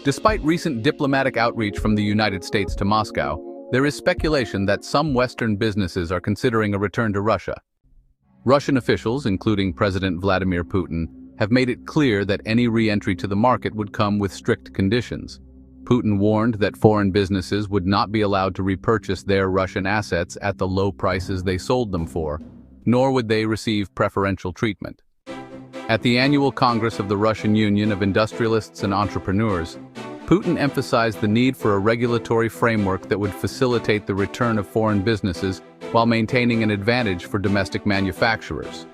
Despite recent diplomatic outreach from the United States to Moscow, there is speculation that some Western businesses are considering a return to Russia. Russian officials, including President Vladimir Putin, have made it clear that any re-entry to the market would come with strict conditions. Putin warned that foreign businesses would not be allowed to repurchase their Russian assets at the low prices they sold them for, nor would they receive preferential treatment. At the annual Congress of the Russian Union of Industrialists and Entrepreneurs, Putin emphasized the need for a regulatory framework that would facilitate the return of foreign businesses while maintaining an advantage for domestic manufacturers.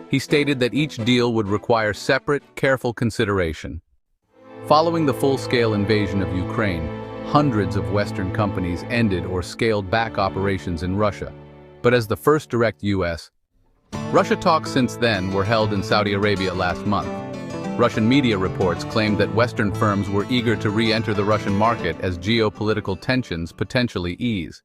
He stated that each deal would require separate, careful consideration. Following the full-scale invasion of Ukraine, hundreds of Western companies ended or scaled back operations in Russia. But as the first direct U.S.-Russia talks since then were held in Saudi Arabia last month. Russian media reports claimed that Western firms were eager to re-enter the Russian market as geopolitical tensions potentially ease.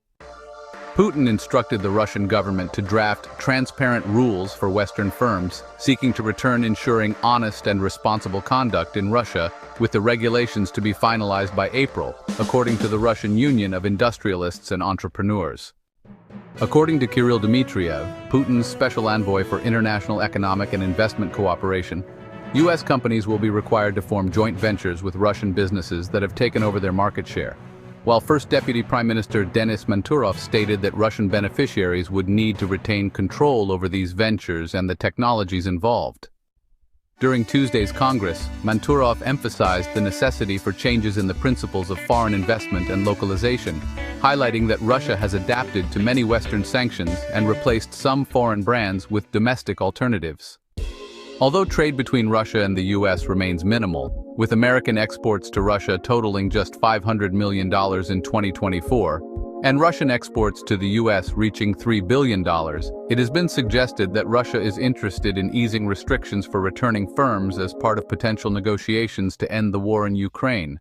Putin instructed the Russian government to draft transparent rules for Western firms seeking to return, ensuring honest and responsible conduct in Russia, with the regulations to be finalized by April, according to the Russian Union of Industrialists and Entrepreneurs. According to Kirill Dmitriev, Putin's special envoy for international economic and investment cooperation, U.S. companies will be required to form joint ventures with Russian businesses that have taken over their market share, while First Deputy Prime Minister Denis Manturov stated that Russian beneficiaries would need to retain control over these ventures and the technologies involved. During Tuesday's Congress, Manturov emphasized the necessity for changes in the principles of foreign investment and localization, highlighting that Russia has adapted to many Western sanctions and replaced some foreign brands with domestic alternatives. Although trade between Russia and the U.S. remains minimal, with American exports to Russia totaling just $500 million in 2024, and Russian exports to the U.S. reaching $3 billion, it has been suggested that Russia is interested in easing restrictions for returning firms as part of potential negotiations to end the war in Ukraine.